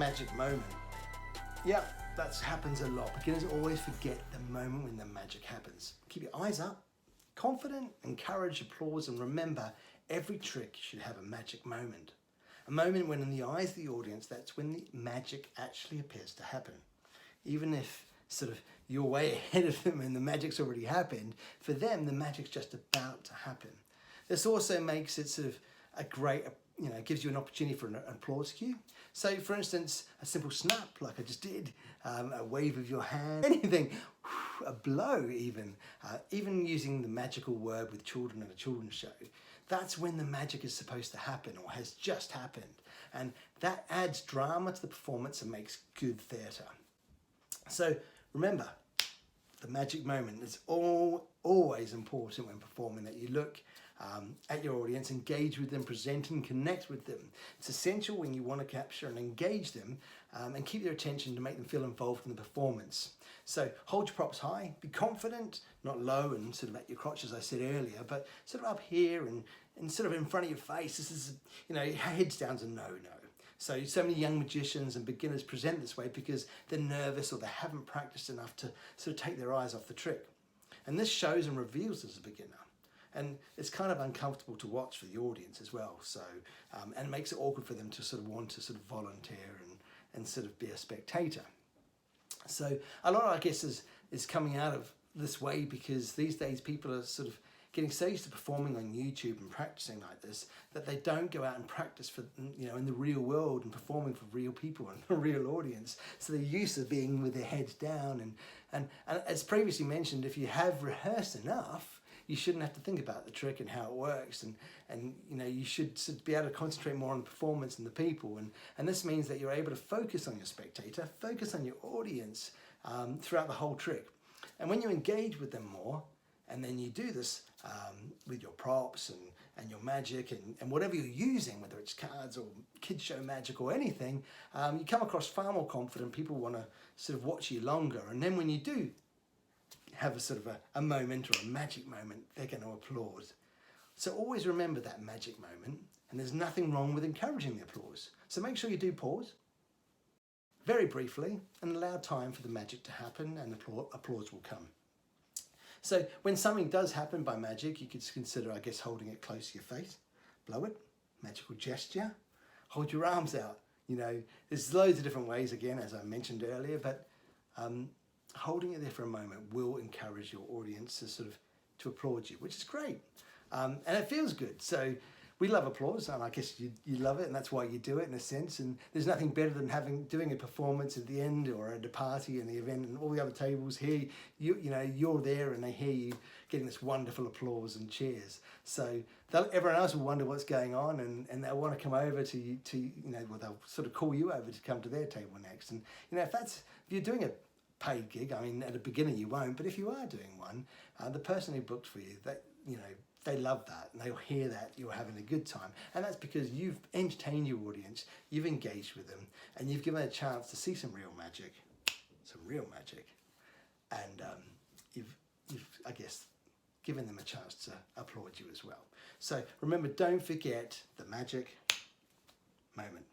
Magic moment. Yeah, that happens a lot. Beginners always forget the moment when the magic happens. Keep your eyes up, confident, encourage applause, and remember, every trick should have a magic moment. A moment when in the eyes of the audience, that's when the magic actually appears to happen. Even if sort of you're way ahead of them and the magic's already happened, for them the magic's just about to happen. This also makes it sort of a great, gives you an opportunity for an applause cue. So for instance, a simple snap like I just did, a wave of your hand, anything, a blow even using the magical word with children at a children's show. That's when the magic is supposed to happen or has just happened. And that adds drama to the performance and makes good theatre. So remember, the magic moment is always important when performing, that you look at your audience, engage with them, present and connect with them. It's essential when you want to capture and engage them and keep their attention to make them feel involved in the performance. So hold your props high, be confident, not low and sort of at your crotch as I said earlier, but sort of up here and sort of in front of your face. This is, heads down's a no-no. So many young magicians and beginners present this way because they're nervous or they haven't practiced enough to sort of take their eyes off the trick. And this shows and reveals as a beginner. And it's kind of uncomfortable to watch for the audience as well. So, and it makes it awkward for them to sort of want to sort of volunteer and sort of be a spectator. So a lot, I guess, is coming out of this way because these days people are sort of getting so used to performing on YouTube and practicing like this that they don't go out and practice for, in the real world and performing for real people and a real audience. So they're used to being with their heads down and as previously mentioned, if you have rehearsed enough, you shouldn't have to think about the trick and how it works, and you should be able to concentrate more on the performance and the people, and this means that you're able to focus on your spectator, focus on your audience throughout the whole trick. And when you engage with them more, and then you do this with your props and your magic and whatever you're using, whether it's cards or kids show magic or anything, you come across far more confident. People want to sort of watch you longer, and then when you do have a sort of a moment or a magic moment, they're going to applaud. So always remember that magic moment, and there's nothing wrong with encouraging the applause. So make sure you do pause very briefly and allow time for the magic to happen, and applause will come. So when something does happen by magic, you could consider, I guess, holding it close to your face, blow it, magical gesture, hold your arms out. There's loads of different ways, again, as I mentioned earlier, but holding it there for a moment will encourage your audience to applaud you, which is great. And it feels good. So we love applause, and I guess you love it, and that's why you do it in a sense. And there's nothing better than doing a performance at the end or at a party and the event and all the other tables here. You're there and they hear you getting this wonderful applause and cheers. So everyone else will wonder what's going on, and they'll want to come over to you. They'll sort of call you over to come to their table next. And if you're doing a paid gig, I mean, at a beginner you won't, but if you are doing one, the person who booked for you, they love that, and they'll hear that you're having a good time. And that's because you've entertained your audience, you've engaged with them, and you've given them a chance to see some real magic, and you've, I guess, given them a chance to applaud you as well. So remember, don't forget the magic moment.